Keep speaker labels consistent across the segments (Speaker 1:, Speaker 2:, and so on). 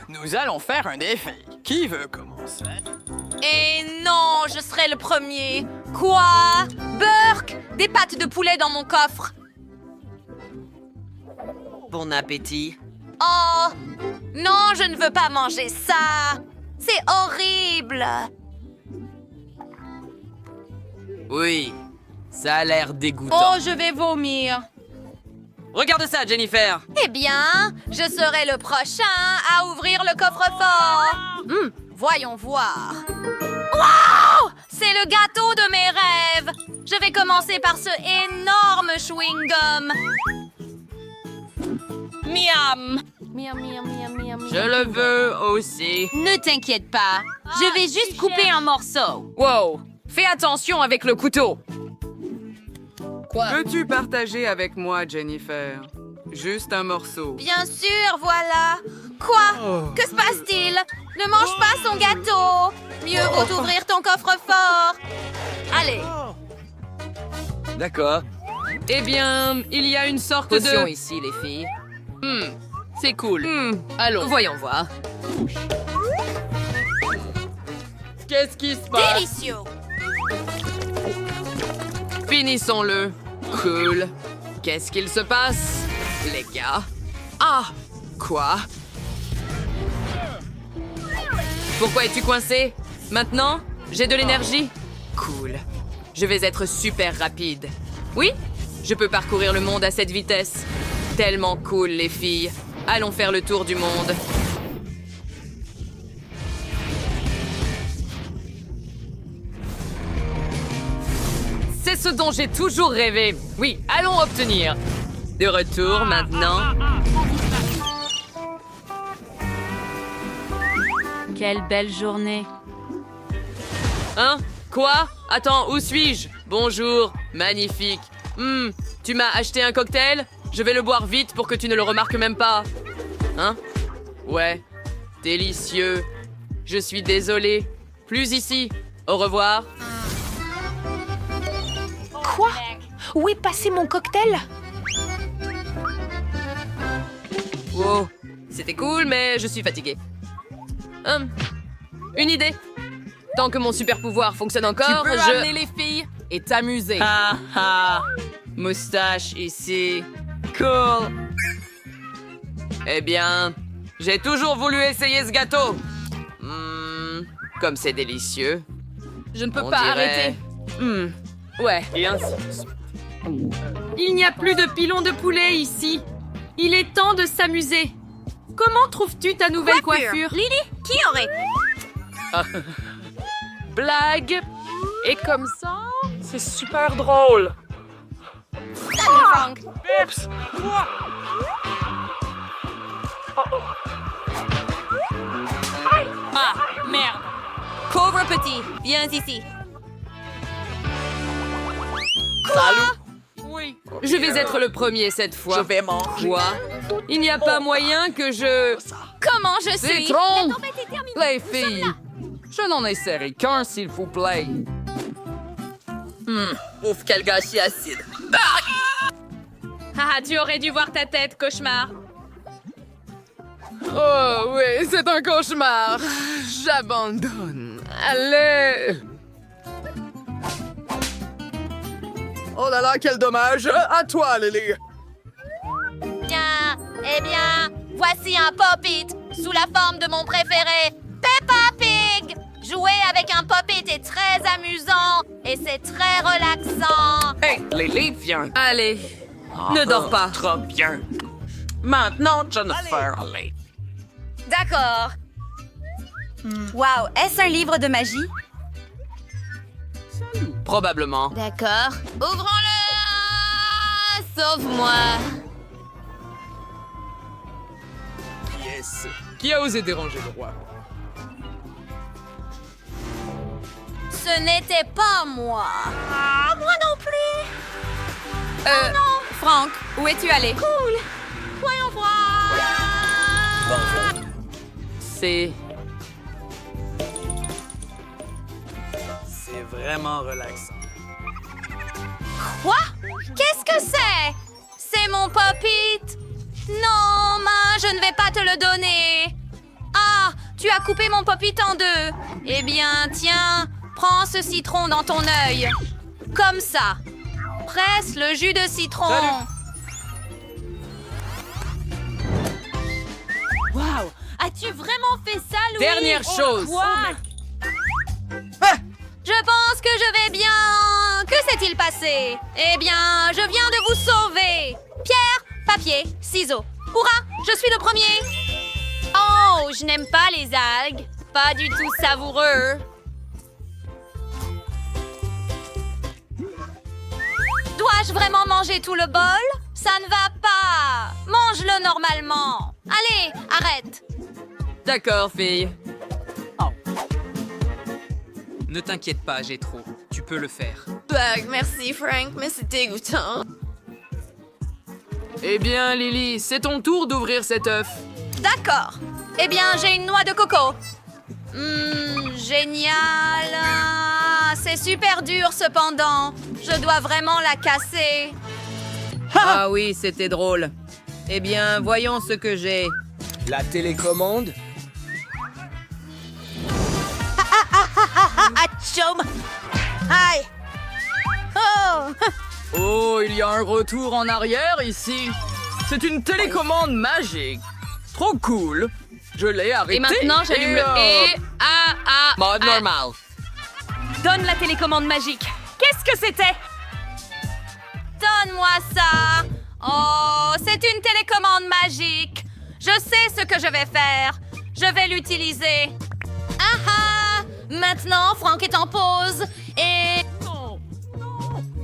Speaker 1: Nous allons faire un défi. Qui veut commencer?
Speaker 2: Et non, je serai le premier. Quoi? Burk, des pâtes de poulet dans mon coffre.
Speaker 3: Bon appétit.
Speaker 2: Oh, non, je ne veux pas manger ça. C'est horrible.
Speaker 3: Oui, ça a l'air dégoûtant.
Speaker 2: Oh, je vais vomir.
Speaker 3: Regarde ça, Jennifer.
Speaker 2: Eh bien, je serai le prochain à ouvrir le coffre-fort. Voyons voir. Wow! C'est le gâteau de mes rêves. Je vais commencer par ce énorme chewing-gum. Miam! Miam, miam, miam, miam.
Speaker 3: Je le veux aussi.
Speaker 2: Ne t'inquiète pas. Je vais juste couper un morceau.
Speaker 4: Wow! Fais attention avec le couteau!
Speaker 5: Veux-tu partager avec moi, Jennifer? Juste un morceau.
Speaker 2: Bien sûr, voilà. Quoi? Que se passe-t-il? Ne mange pas son gâteau. Mieux vaut ouvrir ton coffre-fort. Allez.
Speaker 3: D'accord.
Speaker 4: Eh bien, il y a une sorte
Speaker 3: Potion
Speaker 4: de...
Speaker 3: ici, les filles.
Speaker 4: C'est cool. Allons.
Speaker 3: Voyons voir.
Speaker 4: Qu'est-ce qui se passe?
Speaker 2: Délicieux.
Speaker 4: Finissons-le. Cool. Qu'est-ce qu'il se passe, les gars? Ah! Quoi? Pourquoi es-tu coincé? Maintenant, j'ai de l'énergie. Cool. Je vais être super rapide. Oui? Je peux parcourir le monde à cette vitesse. Tellement cool, les filles. Allons faire le tour du monde. C'est ce dont j'ai toujours rêvé. Oui, allons obtenir. De retour maintenant.
Speaker 2: Quelle belle journée.
Speaker 4: Hein? Quoi? Attends, où suis-je? Bonjour, magnifique. Tu m'as acheté un cocktail? Je vais le boire vite pour que tu ne le remarques même pas. Hein? Ouais, délicieux. Je suis désolée. Plus ici. Au revoir.
Speaker 2: Quoi? Où est passé mon cocktail?
Speaker 4: Wow, c'était cool, mais je suis fatiguée. Une idée. Tant que mon super pouvoir fonctionne encore,
Speaker 3: Tu peux
Speaker 4: je...
Speaker 3: amener les filles
Speaker 4: et t'amuser.
Speaker 3: Ah ah. Moustache ici. Cool.
Speaker 4: Eh bien, j'ai toujours voulu essayer ce gâteau. Comme c'est délicieux.
Speaker 3: Je ne peux
Speaker 4: On
Speaker 3: pas
Speaker 4: dirait-
Speaker 3: arrêter.
Speaker 4: Ouais.
Speaker 3: Et ainsi de suite. Il n'y a plus de pilon de poulet ici. Il est temps de s'amuser. Comment trouves-tu ta nouvelle coiffure?
Speaker 2: Lily, qui aurait?
Speaker 4: Blague.
Speaker 6: Et comme ça, c'est super drôle.
Speaker 2: Salut, Frank.
Speaker 6: Oups! Quoi?
Speaker 2: Ah, merde. Pauvre petit, viens ici.
Speaker 6: Oui.
Speaker 4: Je vais être le premier cette fois.
Speaker 1: Je vais manger.
Speaker 4: Quoi? Il n'y a pas moyen que je...
Speaker 2: Comment je suis?
Speaker 4: Citron!
Speaker 2: La tempête est terminée.
Speaker 4: Les filles, je n'en essaierai qu'un, s'il vous plaît.
Speaker 3: Ouf, quel gâchis acide.
Speaker 2: Ah, tu aurais dû voir ta tête, cauchemar.
Speaker 4: Oh oui, c'est un cauchemar. J'abandonne. Allez.
Speaker 1: Oh là là, quel dommage! À toi, Lily!
Speaker 2: Bien, eh bien, voici un pop-it sous la forme de mon préféré, Peppa Pig. Jouer avec un pop-it est très amusant et c'est très relaxant.
Speaker 6: Hey, Lily, viens.
Speaker 4: Allez, ne dors pas.
Speaker 6: Trop bien. Maintenant, Jennifer, allez.
Speaker 2: D'accord.
Speaker 7: Wow, est-ce un livre de magie?
Speaker 4: Probablement.
Speaker 2: D'accord. Ouvrons-le. Sauve-moi.
Speaker 4: Yes. Qui a osé déranger le roi?
Speaker 2: Ce n'était pas moi. Ah, moi non plus.
Speaker 7: Franck, où es-tu allé?
Speaker 2: Cool. Voyons voir.
Speaker 4: C'est...
Speaker 1: C'est vraiment relaxant.
Speaker 2: Quoi? Qu'est-ce que c'est? C'est mon pop-it. Non, je ne vais pas te le donner. Tu as coupé mon pop-it en deux. Eh bien, tiens, prends ce citron dans ton œil. Comme ça. Presse le jus de citron.
Speaker 3: Waouh! As-tu vraiment fait ça, Louis?
Speaker 4: Dernière chose.
Speaker 3: Quoi?
Speaker 2: Je pense que je vais bien. Que s'est-il passé? Eh bien, je viens de vous sauver. Pierre, papier, ciseaux. Hurrah, je suis le premier. Oh, je n'aime pas les algues. Pas du tout savoureux. Dois-je vraiment manger tout le bol? Ça ne va pas. Mange-le normalement. Allez, arrête.
Speaker 4: D'accord, fille.
Speaker 8: Ne t'inquiète pas, j'ai trop. Tu peux le faire.
Speaker 1: Merci, Frank, mais c'est dégoûtant.
Speaker 4: Eh bien, Lily, c'est ton tour d'ouvrir cet œuf.
Speaker 2: D'accord. Eh bien, j'ai une noix de coco. Génial. Ah, c'est super dur cependant. Je dois vraiment la casser.
Speaker 9: Ah oui, c'était drôle. Eh bien, voyons ce que j'ai.
Speaker 10: La télécommande?
Speaker 7: Atchoum! Aïe! Oh!
Speaker 1: Oh, il y a un retour en arrière ici. C'est une télécommande magique. Trop cool. Je l'ai arrêté.
Speaker 3: Et maintenant, j'allume le
Speaker 1: Mode normal.
Speaker 3: Donne la télécommande magique. Qu'est-ce que c'était?
Speaker 2: Donne-moi ça. Oh, c'est une télécommande magique. Je sais ce que je vais faire. Je vais l'utiliser. Ah ah! Maintenant, Frank est en pause. Et...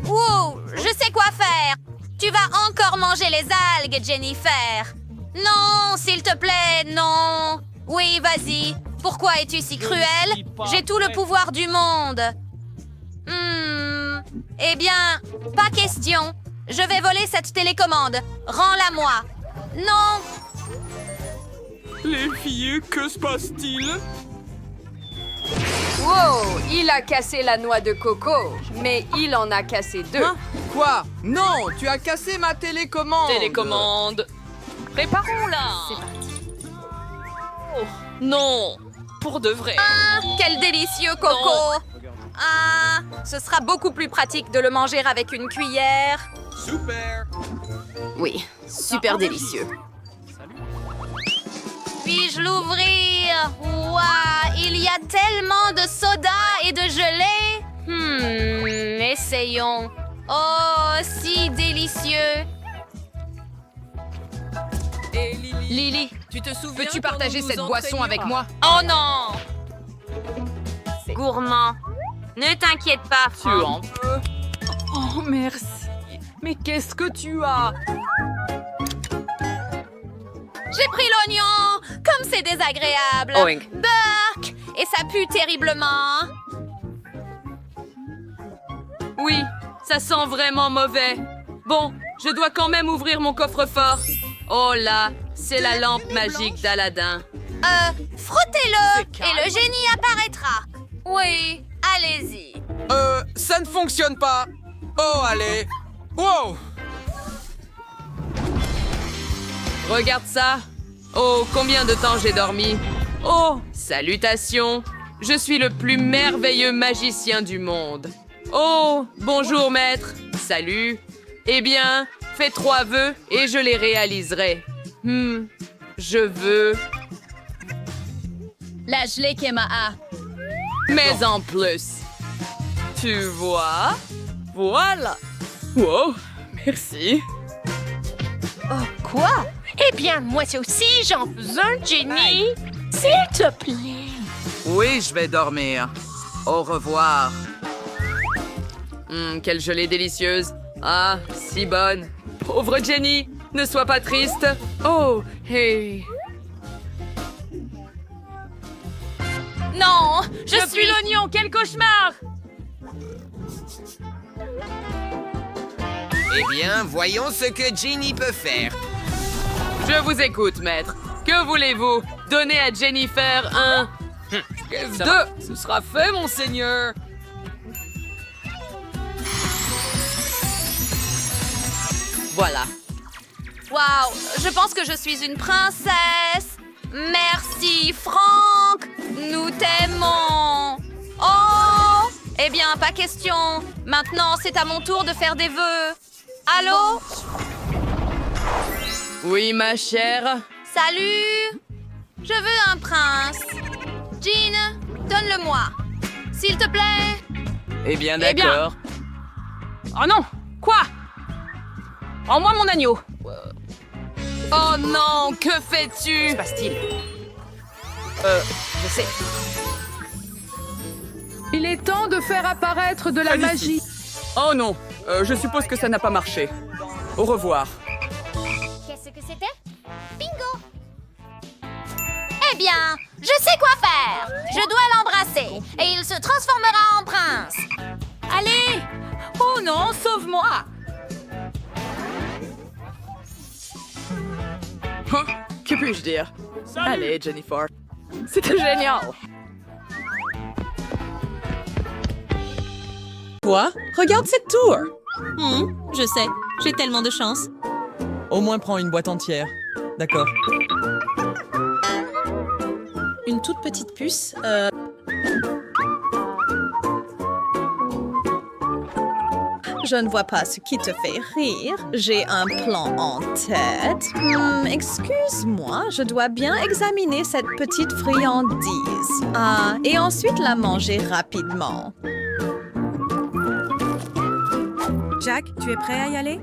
Speaker 2: Wow, je sais quoi faire. Tu vas encore manger les algues, Jennifer. Non, s'il te plaît, non. Oui, vas-y. Pourquoi es-tu si cruel? J'ai tout le pouvoir du monde. Eh bien, pas question. Je vais voler cette télécommande. Rends-la-moi. Non.
Speaker 10: Les filles, que se passe-t-il?
Speaker 3: Wow, il a cassé la noix de coco, mais il en a cassé deux.
Speaker 1: Hein? Quoi? Non, tu as cassé ma télécommande.
Speaker 4: Télécommande. Préparons-la. Oh, non, pour de vrai.
Speaker 2: Ah, quel délicieux coco. Ah, ce sera beaucoup plus pratique de le manger avec une cuillère.
Speaker 10: Super!
Speaker 1: Oui, super délicieux.
Speaker 2: Puis-je l'ouvrir? Ouah, il y a tellement de soda et de gelée. Essayons. Oh, si délicieux.
Speaker 4: Et
Speaker 1: Lily,
Speaker 4: tu te souviens?
Speaker 1: peux-tu partager
Speaker 4: quand nous
Speaker 1: cette
Speaker 4: nous
Speaker 1: boisson avec
Speaker 4: entraînions
Speaker 1: moi?
Speaker 2: Oh non! Gourmand. Ne t'inquiète pas, Frank.
Speaker 3: Oh, merci. Mais qu'est-ce que tu as?
Speaker 2: J'ai pris l'oignon. Comme c'est désagréable.
Speaker 4: Oink.
Speaker 2: Burk! Et ça pue terriblement.
Speaker 4: Oui, ça sent vraiment mauvais. Bon, je dois quand même ouvrir mon coffre-fort. Oh là, c'est la lampe magique d'Aladin.
Speaker 2: Frottez-le et le génie apparaîtra. Oui, allez-y.
Speaker 1: Ça ne fonctionne pas. Oh, allez. Wow.
Speaker 4: Regarde ça. Oh, combien de temps j'ai dormi. Oh, salutations. Je suis le plus merveilleux magicien du monde. Oh, bonjour maître. Salut. Eh bien, fais 3 vœux et je les réaliserai. Je veux...
Speaker 2: La gelée Kemaa.
Speaker 4: Mais en plus. Tu vois? Voilà. Wow, merci.
Speaker 3: Quoi? Eh bien, moi aussi, j'en veux un, Jenny. S'il te plaît.
Speaker 5: Oui, je vais dormir. Au revoir.
Speaker 4: Quelle gelée délicieuse. Ah, si bonne. Pauvre Jenny, ne sois pas triste. Oh, hey.
Speaker 2: Non, je suis
Speaker 3: l'oignon, quel cauchemar!
Speaker 10: Eh bien, voyons ce que Ginny peut faire.
Speaker 4: Je vous écoute, maître. Que voulez-vous? Donner à Jennifer un... Deux. Ce sera fait, monseigneur. Voilà.
Speaker 2: Waouh, je pense que je suis une princesse. Merci, Franck. Eh bien, pas question. Maintenant, c'est à mon tour de faire des vœux. Allô?
Speaker 1: Oui, ma chère.
Speaker 2: Salut! Je veux un prince. Jean, donne-le-moi. S'il te plaît.
Speaker 1: Eh bien,
Speaker 3: Eh bien.
Speaker 1: d'accord.
Speaker 3: Oh non! Quoi? Rends-moi mon agneau.
Speaker 4: Oh non, que fais-tu?
Speaker 9: se passe-t-il? Je sais.
Speaker 1: Il est temps de faire apparaître de la magie. Oh non, je suppose que ça n'a pas marché. Au revoir.
Speaker 2: Qu'est-ce que c'était? Bingo! Eh bien, je sais quoi faire. Je dois l'embrasser et il se transformera en prince.
Speaker 3: Allez! Oh non, sauve-moi!
Speaker 1: Que puis-je dire? Allez, Jennifer. C'était génial.
Speaker 11: Toi, regarde cette tour.
Speaker 3: Je sais, j'ai tellement de chance.
Speaker 11: Au moins prends une boîte entière. D'accord. Une toute petite puce. Je ne vois pas ce qui te fait rire. J'ai un plan en tête. Excuse-moi, je dois bien examiner cette petite friandise. Ah, et ensuite la manger rapidement.
Speaker 7: Jack, tu es prêt à y aller?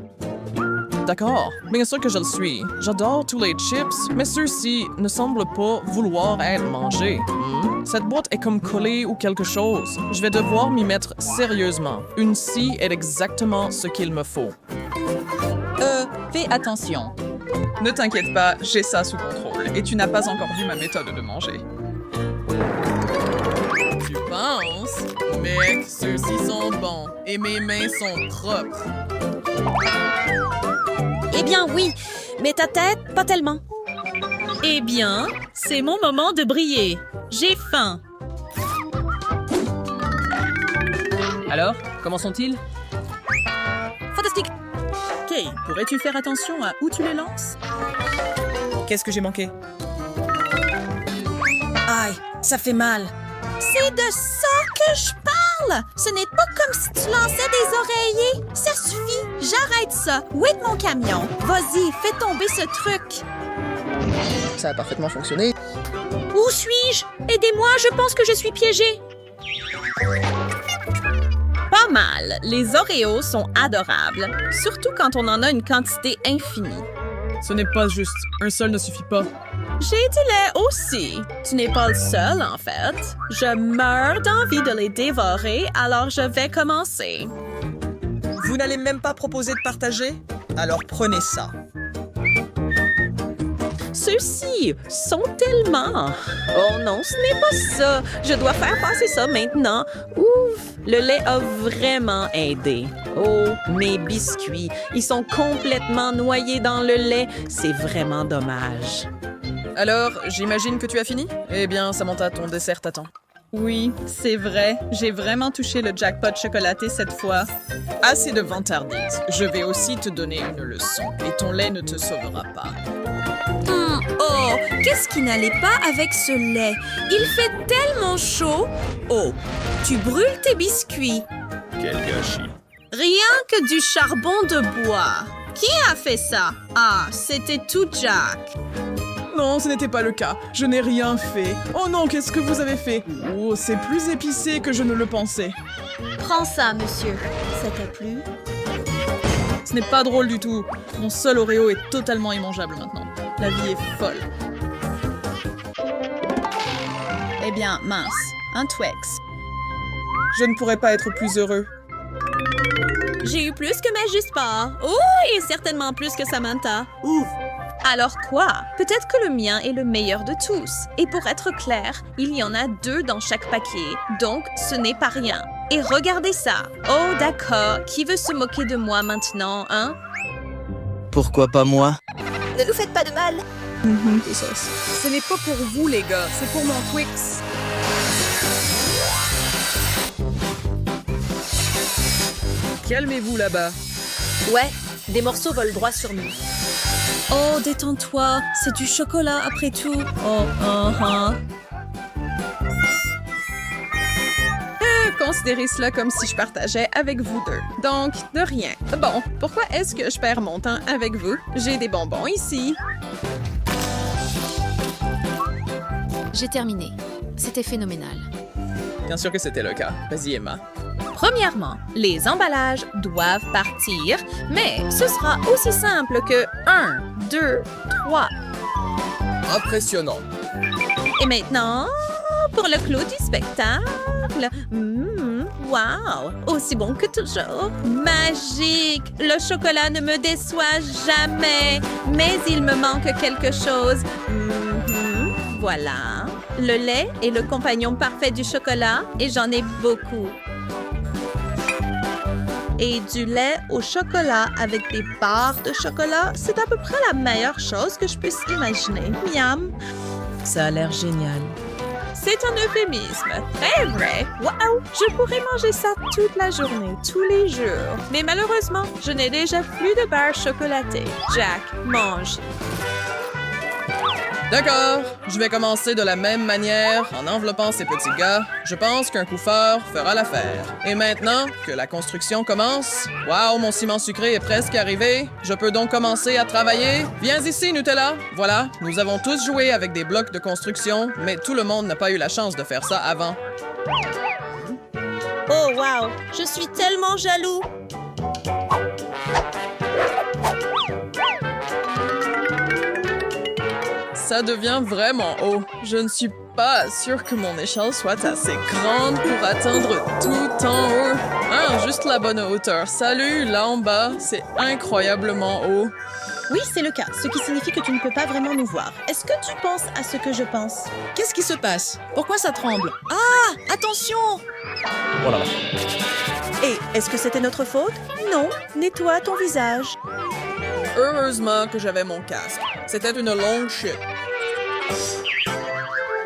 Speaker 11: D'accord, bien sûr que je le suis. J'adore tous les chips, mais ceux-ci ne semblent pas vouloir être mangés. Cette boîte est comme collée ou quelque chose. Je vais devoir m'y mettre sérieusement. Une scie est exactement ce qu'il me faut.
Speaker 12: Fais attention. Ne t'inquiète pas, j'ai ça sous contrôle. Et tu n'as pas encore vu ma méthode de manger.
Speaker 11: Tu penses? Mec, ceux-ci sont bons. Et mes mains sont propres.
Speaker 13: Eh bien, oui, mais ta tête, pas tellement. Eh bien, c'est mon moment de briller. J'ai faim.
Speaker 8: Alors, comment sont-ils?
Speaker 13: Fantastique.
Speaker 12: Kay, pourrais-tu faire attention à où tu les lances? Qu'est-ce que j'ai manqué?
Speaker 13: Aïe, ça fait mal. C'est de ça que je parle. Ce n'est pas comme si tu lançais des oreillers. Ça suffit, j'arrête ça. Où est mon camion? Vas-y, fais tomber ce truc.
Speaker 14: Ça a parfaitement fonctionné.
Speaker 13: Où suis-je? Aidez-moi, je pense que je suis piégée. Pas mal. Les Oreos sont adorables, surtout quand on en a une quantité infinie.
Speaker 11: Ce n'est pas juste. Un seul ne suffit pas.
Speaker 13: J'ai du lait aussi. Tu n'es pas le seul, en fait. Je meurs d'envie de les dévorer, alors je vais commencer.
Speaker 12: Vous n'allez même pas proposer de partager? Alors prenez ça.
Speaker 13: Ceux-ci sont tellement... Oh non, ce n'est pas ça. Je dois faire passer ça maintenant. Ouf, le lait a vraiment aidé. Oh, mes biscuits, ils sont complètement noyés dans le lait. C'est vraiment dommage.
Speaker 11: Alors, j'imagine que tu as fini? Eh bien, Samantha, ton dessert t'attend.
Speaker 12: Oui, c'est vrai. J'ai vraiment touché le jackpot chocolaté cette fois. Assez de vantardise. Je vais aussi te donner une leçon. Et ton lait ne te sauvera pas.
Speaker 13: Oh, qu'est-ce qui n'allait pas avec ce lait? Il fait tellement chaud. Oh, tu brûles tes biscuits.
Speaker 10: Quel gâchis.
Speaker 13: Rien que du charbon de bois. Qui a fait ça? Ah, c'était tout Jack.
Speaker 11: Non, ce n'était pas le cas. Je n'ai rien fait. Oh non, qu'est-ce que vous avez fait? Oh, c'est plus épicé que je ne le pensais.
Speaker 13: Prends ça, monsieur. Ça t'a plu?
Speaker 11: Ce n'est pas drôle du tout. Mon seul Oreo est totalement immangeable maintenant. La vie est folle.
Speaker 12: Eh bien, mince. Un Twix.
Speaker 11: Je ne pourrais pas être plus heureux.
Speaker 13: J'ai eu plus que ma juste part. Oh, et certainement plus que Samantha. Ouf! Alors quoi? Peut-être que le mien est le meilleur de tous. Et pour être clair, il y en a 2 dans chaque paquet, donc ce n'est pas rien. Et regardez ça. Oh, d'accord. Qui veut se moquer de moi maintenant, hein?
Speaker 14: Pourquoi pas moi?
Speaker 13: Ne nous faites pas de mal.
Speaker 12: Ce n'est pas pour vous, les gars. C'est pour mon Twix.
Speaker 11: Calmez-vous là-bas.
Speaker 13: Ouais, des morceaux volent droit sur nous. Oh, détends-toi. C'est du chocolat après tout. Oh,
Speaker 12: considérez cela comme si je partageais avec vous deux. Donc, de rien. Bon, pourquoi est-ce que je perds mon temps avec vous? J'ai des bonbons ici.
Speaker 13: J'ai terminé. C'était phénoménal.
Speaker 11: Bien sûr que c'était le cas. Vas-y, Emma.
Speaker 13: Premièrement, les emballages doivent partir, mais ce sera aussi simple que 1, 2, 3.
Speaker 10: Impressionnant.
Speaker 13: Et maintenant, pour le clou du spectacle. Wow! Aussi bon que toujours. Magique! Le chocolat ne me déçoit jamais, mais il me manque quelque chose. Voilà. Le lait est le compagnon parfait du chocolat et j'en ai beaucoup. Et du lait au chocolat avec des barres de chocolat, c'est à peu près la meilleure chose que je puisse imaginer. Miam!
Speaker 9: Ça a l'air génial.
Speaker 13: C'est un euphémisme. Très vrai. Wow! Je pourrais manger ça toute la journée, tous les jours. Mais malheureusement, je n'ai déjà plus de barres chocolatées. Jack, mange.
Speaker 11: D'accord, je vais commencer de la même manière en enveloppant ces petits gars. Je pense qu'un coup fort fera l'affaire. Et maintenant que la construction commence, waouh, mon ciment sucré est presque arrivé. Je peux donc commencer à travailler. Viens ici, Nutella. Voilà, nous avons tous joué avec des blocs de construction, mais tout le monde n'a pas eu la chance de faire ça avant.
Speaker 13: Oh, wow! Je suis tellement jaloux!
Speaker 11: Ça devient vraiment haut. Je ne suis pas sûre que mon échelle soit assez grande pour atteindre tout en haut. Ah, juste la bonne hauteur. Salut, là en bas, c'est incroyablement haut.
Speaker 13: Oui, c'est le cas, ce qui signifie que tu ne peux pas vraiment nous voir. Est-ce que tu penses à ce que je pense?
Speaker 9: Qu'est-ce qui se passe? Pourquoi ça tremble?
Speaker 13: Ah! Attention!
Speaker 11: Oh là là.
Speaker 13: Et est-ce que c'était notre faute? Non. Nettoie ton visage.
Speaker 11: Heureusement que j'avais mon casque. C'était une longue chute.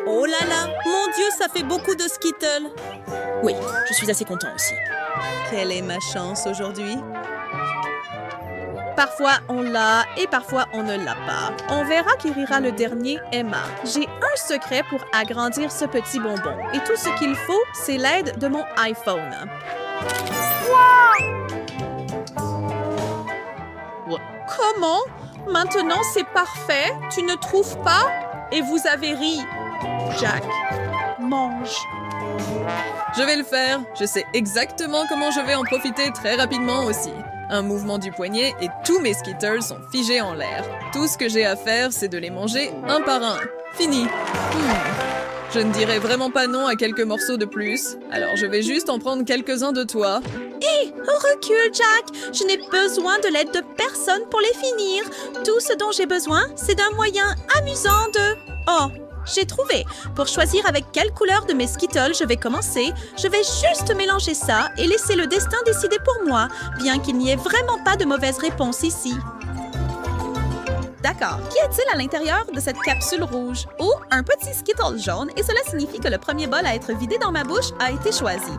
Speaker 13: Oh là là! Mon Dieu, ça fait beaucoup de Skittles!
Speaker 9: Oui, je suis assez content aussi.
Speaker 13: Quelle est ma chance aujourd'hui? Parfois on l'a et parfois on ne l'a pas. On verra qui rira le dernier, Emma. J'ai un secret pour agrandir ce petit bonbon. Et tout ce qu'il faut, c'est l'aide de mon iPhone. Comment? Maintenant c'est parfait? Tu ne trouves pas? Et vous avez ri. Jack, mange.
Speaker 11: Je vais le faire. Je sais exactement comment je vais en profiter très rapidement aussi. Un mouvement du poignet et tous mes Skittles sont figés en l'air. Tout ce que j'ai à faire, c'est de les manger un par un. Fini. Je ne dirai vraiment pas non à quelques morceaux de plus. Alors je vais juste en prendre quelques-uns de toi.
Speaker 13: Hé, recule, Jack! Je n'ai besoin de l'aide de personne pour les finir. Tout ce dont j'ai besoin, c'est d'un moyen amusant de... Oh, j'ai trouvé. Pour choisir avec quelle couleur de mes Skittles je vais commencer, je vais juste mélanger ça et laisser le destin décider pour moi, bien qu'il n'y ait vraiment pas de mauvaise réponse ici. D'accord. Qu'y a-t-il à l'intérieur de cette capsule rouge? Oh, un petit Skittle jaune, et cela signifie que le premier bol à être vidé dans ma bouche a été choisi.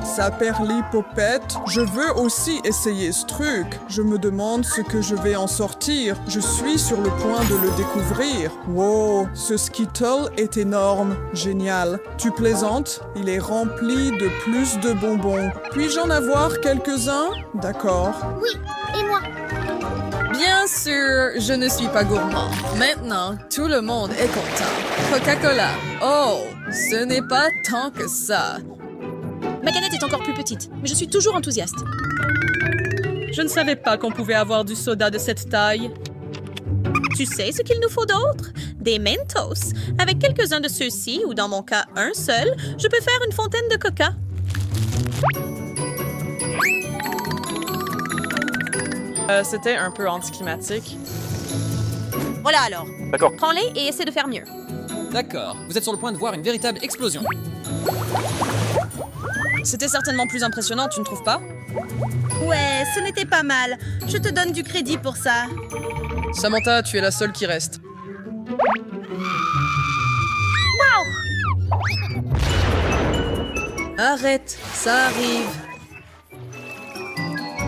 Speaker 15: Saperlipopette, je veux aussi essayer ce truc. Je me demande ce que je vais en sortir. Je suis sur le point de le découvrir. Wow, ce Skittle est énorme. Génial. Tu plaisantes? Il est rempli de plus de bonbons. Puis-je en avoir quelques-uns? D'accord.
Speaker 2: Oui, et moi?
Speaker 11: Bien sûr, je ne suis pas gourmand. Maintenant, tout le monde est content. Coca-Cola. Oh, ce n'est pas tant que ça.
Speaker 13: Ma canette est encore plus petite, mais je suis toujours enthousiaste.
Speaker 3: Je ne savais pas qu'on pouvait avoir du soda de cette taille.
Speaker 13: Tu sais ce qu'il nous faut d'autre? Des Mentos. Avec quelques-uns de ceux-ci, ou dans mon cas, un seul, je peux faire une fontaine de coca.
Speaker 11: C'était un peu anticlimatique.
Speaker 2: Voilà alors.
Speaker 16: D'accord.
Speaker 2: Prends-les et essaie de faire mieux.
Speaker 8: D'accord. Vous êtes sur le point de voir une véritable explosion.
Speaker 9: C'était certainement plus impressionnant, tu ne trouves pas?
Speaker 7: Ouais, ce n'était pas mal. Je te donne du crédit pour ça.
Speaker 11: Samantha, tu es la seule qui reste.
Speaker 9: Arrête, ça arrive.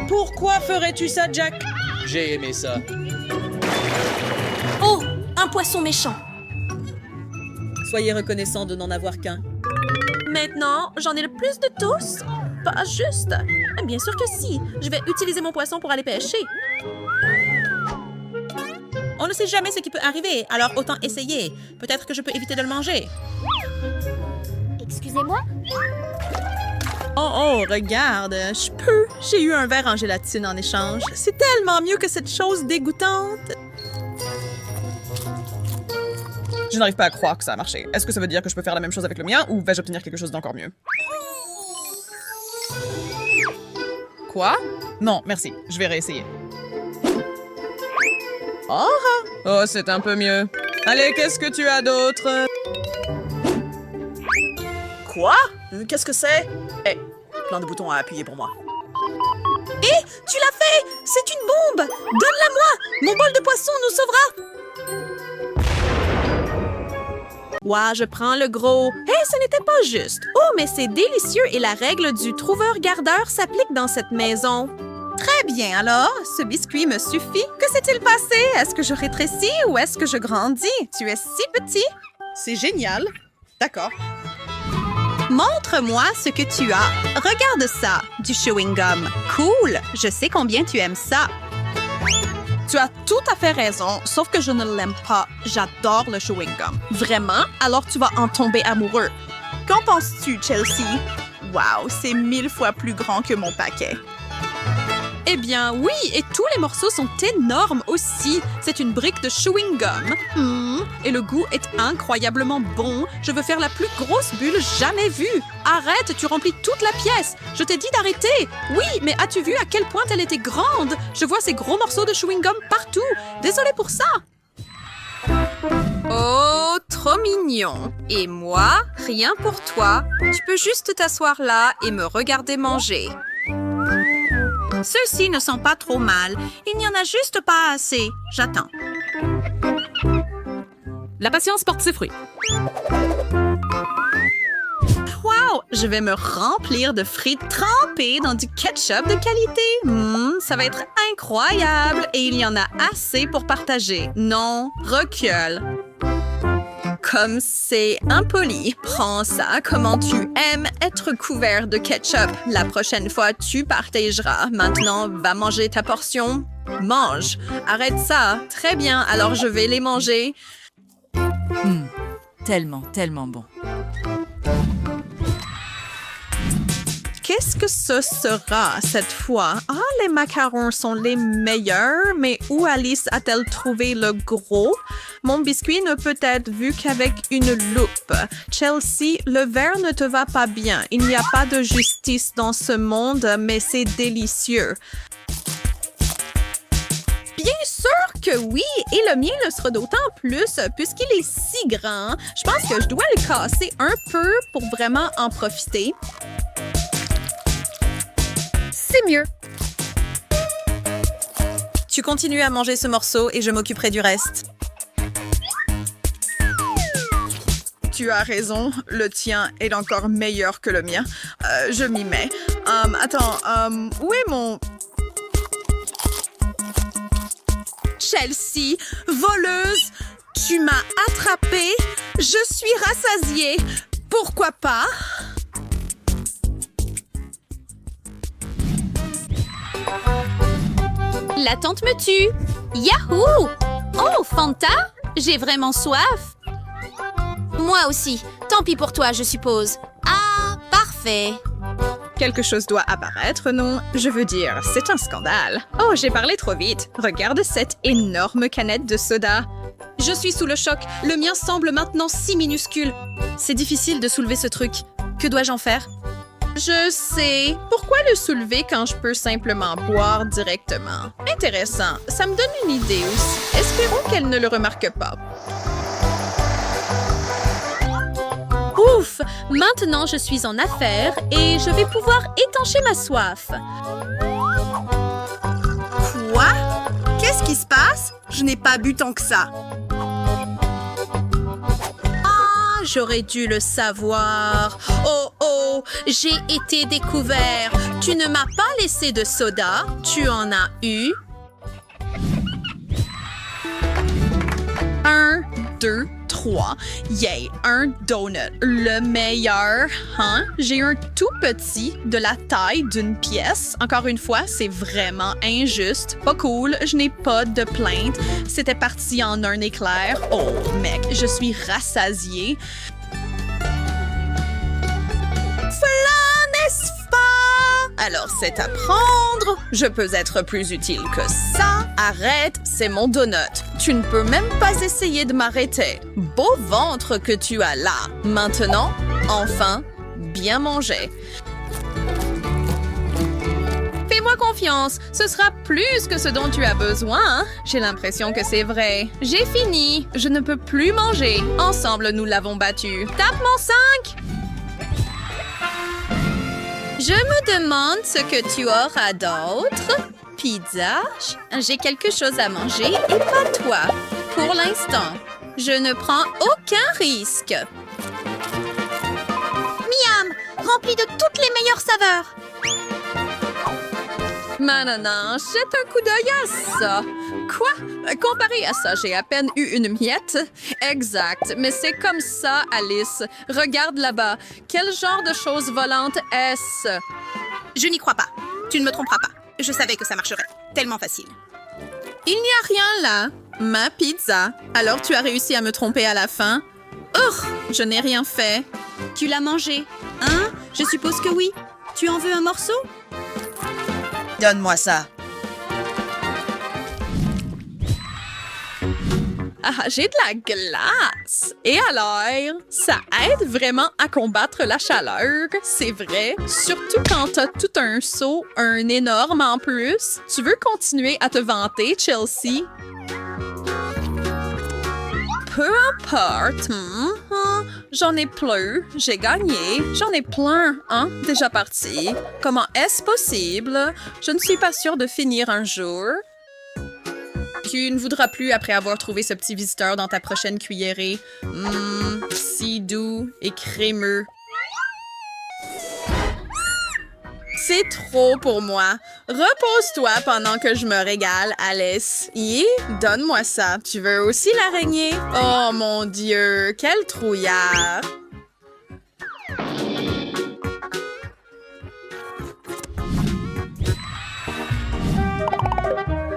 Speaker 9: Pourquoi ferais-tu ça, Jack?
Speaker 11: J'ai aimé ça.
Speaker 13: Oh, un poisson méchant.
Speaker 9: Soyez reconnaissant de n'en avoir qu'un.
Speaker 13: Maintenant, j'en ai le plus de tous? Pas juste. Bien sûr que si. Je vais utiliser mon poisson pour aller pêcher. On ne sait jamais ce qui peut arriver, alors autant essayer. Peut-être que je peux éviter de le manger.
Speaker 2: Excusez-moi?
Speaker 12: Oh, regarde, je peux. J'ai eu un verre en gélatine en échange. C'est tellement mieux que cette chose dégoûtante. Je n'arrive pas à croire que ça a marché. Est-ce que ça veut dire que je peux faire la même chose avec le mien ou vais-je obtenir quelque chose d'encore mieux? Quoi? Non, merci. Je vais réessayer. Oh, c'est un peu mieux. Allez, qu'est-ce que tu as d'autre?
Speaker 16: Quoi? Qu'est-ce que c'est? Eh, plein de boutons à appuyer pour moi.
Speaker 13: Hé, tu l'as fait! C'est une bombe! Donne-la-moi! Mon bol de poisson nous sauvera! Ouah, je prends le gros. Hé, ce n'était pas juste. Oh, mais c'est délicieux et la règle du trouveur-gardeur s'applique dans cette maison. Très bien, alors, ce biscuit me suffit. Que s'est-il passé? Est-ce que je rétrécis ou est-ce que je grandis? Tu es si petit.
Speaker 12: C'est génial. D'accord.
Speaker 13: Montre-moi ce que tu as. Regarde ça, du chewing-gum. Cool, je sais combien tu aimes ça. Tu as tout à fait raison, sauf que je ne l'aime pas. J'adore le chewing-gum. Vraiment? Alors tu vas en tomber amoureux. Qu'en penses-tu, Chelsea? Wow, c'est 1000 fois plus grand que mon paquet. Eh bien, oui, et tous les morceaux sont énormes aussi. C'est une brique de chewing-gum. Et le goût est incroyablement bon. Je veux faire la plus grosse bulle jamais vue. Arrête, tu remplis toute la pièce. Je t'ai dit d'arrêter. Oui, mais as-tu vu à quel point elle était grande? Je vois ces gros morceaux de chewing-gum partout. Désolée pour ça. Oh, trop mignon. Et moi, rien pour toi. Tu peux juste t'asseoir là et me regarder manger. Ceux-ci ne sont pas trop mal. Il n'y en a juste pas assez. J'attends.
Speaker 3: La patience porte ses fruits.
Speaker 13: Wow! Je vais me remplir de frites trempées dans du ketchup de qualité. Ça va être incroyable. Et il y en a assez pour partager. Non, recule. Comme c'est impoli. Prends ça, comment tu aimes être couvert de ketchup. La prochaine fois, tu partageras. Maintenant, va manger ta portion. Mange. Arrête ça. Très bien, alors je vais les manger.
Speaker 17: Tellement bon.
Speaker 13: Qu'est-ce que ce sera cette fois? Ah, les macarons sont les meilleurs, mais où Alice a-t-elle trouvé le gros? Mon biscuit ne peut être vu qu'avec une loupe. Chelsea, le verre ne te va pas bien. Il n'y a pas de justice dans ce monde, mais c'est délicieux. Bien sûr que oui, et le mien le sera d'autant plus puisqu'il est si grand. Je pense que je dois le casser un peu pour vraiment en profiter. C'est mieux. Tu continues à manger ce morceau et je m'occuperai du reste.
Speaker 12: Tu as raison, le tien est encore meilleur que le mien. Je m'y mets. Attends, où est mon...
Speaker 13: Chelsea, voleuse, tu m'as attrapée. Je suis rassasiée. Pourquoi pas? La tante me tue. Yahoo! Oh, Fanta, j'ai vraiment soif. Moi aussi. Tant pis pour toi, je suppose. Ah, parfait.
Speaker 12: Quelque chose doit apparaître, non? Je veux dire, c'est un scandale. Oh, j'ai parlé trop vite. Regarde cette énorme canette de soda.
Speaker 13: Je suis sous le choc. Le mien semble maintenant si minuscule. C'est difficile de soulever ce truc. Que dois-je en faire? Je sais. Pourquoi le soulever quand je peux simplement boire directement? Intéressant. Ça me donne une idée aussi. Espérons qu'elle ne le remarque pas. Ouf! Maintenant, je suis en affaires et je vais pouvoir étancher ma soif.
Speaker 16: Quoi? Qu'est-ce qui se passe? Je n'ai pas bu tant que ça.
Speaker 13: Ah, j'aurais dû le savoir. Oh, j'ai été découvert. Tu ne m'as pas laissé de soda. Tu en as eu. 1,
Speaker 12: 2, 3. Yay, un donut. Le meilleur, hein? J'ai un tout petit de la taille d'une pièce. Encore une fois, c'est vraiment injuste. Pas cool, je n'ai pas de plainte. C'était parti en un éclair. Oh, mec, je suis rassasiée. Voilà, n'est-ce pas? Alors, c'est à prendre. Je peux être plus utile que ça. Arrête, c'est mon donut. Tu ne peux même pas essayer de m'arrêter. Beau ventre que tu as là. Maintenant, enfin, bien manger. Fais-moi confiance, ce sera plus que ce dont tu as besoin. J'ai l'impression que c'est vrai. J'ai fini. Je ne peux plus manger. Ensemble, nous l'avons battu. Tape mon 5! Je me demande ce que tu auras d'autre. Pizza? J'ai quelque chose à manger et pas toi. Pour l'instant, je ne prends aucun risque.
Speaker 13: Miam! Rempli de toutes les meilleures saveurs.
Speaker 12: Maintenant, jette un coup d'œil à ça. Quoi? Comparé à ça, j'ai à peine eu une miette. Exact, mais c'est comme ça, Alice. Regarde là-bas. Quel genre de chose volante est-ce?
Speaker 16: Je n'y crois pas. Tu ne me tromperas pas. Je savais que ça marcherait. Tellement facile.
Speaker 12: Il n'y a rien là. Ma pizza. Alors tu as réussi à me tromper à la fin? Je n'ai rien fait.
Speaker 16: Tu l'as mangé, hein? Je suppose que oui. Tu en veux un morceau?
Speaker 14: Donne-moi ça.
Speaker 12: Ah, j'ai de la glace. Et alors, ça aide vraiment à combattre la chaleur, c'est vrai. Surtout quand t'as tout un seau, un énorme en plus. Tu veux continuer à te vanter, Chelsea? Peu importe. J'en ai plus. J'ai gagné. J'en ai plein, hein? Déjà parti. Comment est-ce possible? Je ne suis pas sûre de finir un jour. Tu ne voudras plus après avoir trouvé ce petit visiteur dans ta prochaine cuillerée. Si doux et crémeux. C'est trop pour moi. Repose-toi pendant que je me régale, Alice. Donne-moi ça. Tu veux aussi l'araignée? Oh mon Dieu, quel trouillard!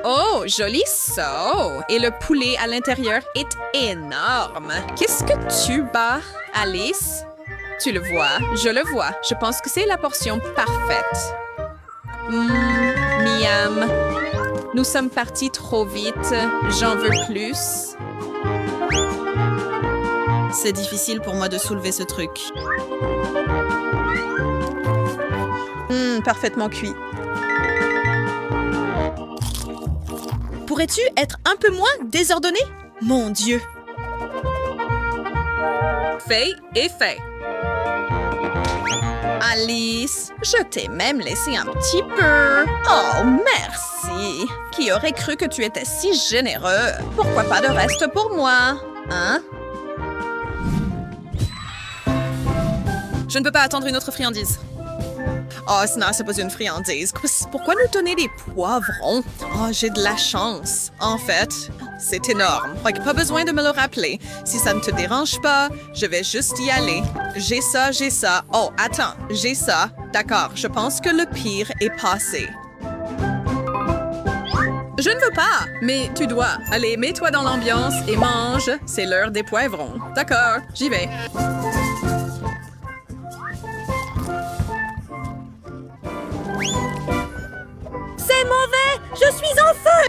Speaker 12: Oh, joli saut! Et le poulet à l'intérieur est énorme. Qu'est-ce que tu bats, Alice? Tu le vois, je le vois. Je pense que c'est la portion parfaite. Miam. Nous sommes partis trop vite. J'en veux plus. C'est difficile pour moi de soulever ce truc. Parfaitement cuit.
Speaker 16: Pourrais-tu être un peu moins désordonné? Mon Dieu!
Speaker 12: Fait et fait. Alice, je t'ai même laissé un petit peu. Oh, merci. Qui aurait cru que tu étais si généreux? Pourquoi pas de reste pour moi? Hein? Je ne peux pas attendre une autre friandise. Oh, non, c'est pas une friandise. Pourquoi nous donner des poivrons? Oh, j'ai de la chance. En fait, c'est énorme. Pas besoin de me le rappeler. Si ça ne te dérange pas, je vais juste y aller. J'ai ça, j'ai ça. Oh, attends, j'ai ça. D'accord, je pense que le pire est passé. Je ne veux pas, mais tu dois. Allez, mets-toi dans l'ambiance et mange. C'est l'heure des poivrons. D'accord, j'y vais.
Speaker 13: C'est mauvais! Je suis en feu!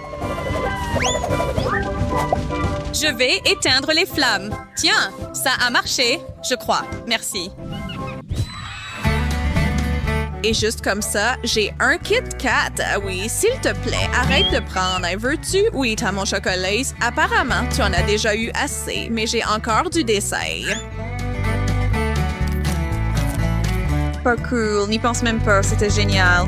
Speaker 12: Je vais éteindre les flammes. Tiens, ça a marché, je crois. Merci. Et juste comme ça, j'ai un Kit Kat. Oui, s'il te plaît, arrête de prendre. Veux-tu? Oui, t'as mon chocolat. Apparemment, tu en as déjà eu assez, mais j'ai encore du dessert. Pas cool, n'y pense même pas, c'était génial.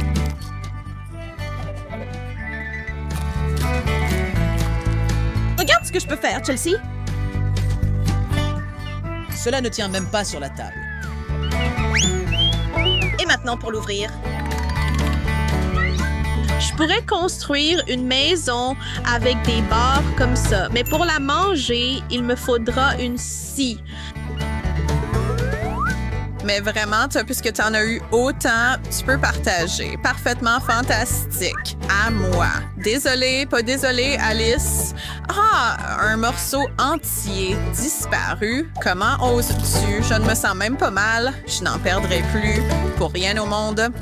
Speaker 16: Regarde ce que je peux faire, Chelsea.
Speaker 14: Cela ne tient même pas sur la table.
Speaker 16: Et maintenant pour l'ouvrir.
Speaker 13: Je pourrais construire une maison avec des barres comme ça, mais pour la manger, il me faudra une scie.
Speaker 12: Mais vraiment, puisque tu en as eu autant, tu peux partager. Parfaitement fantastique. À moi. Désolée, pas désolée, Alice. Ah, un morceau entier disparu. Comment oses-tu? Je ne me sens même pas mal. Je n'en perdrai plus pour rien au monde.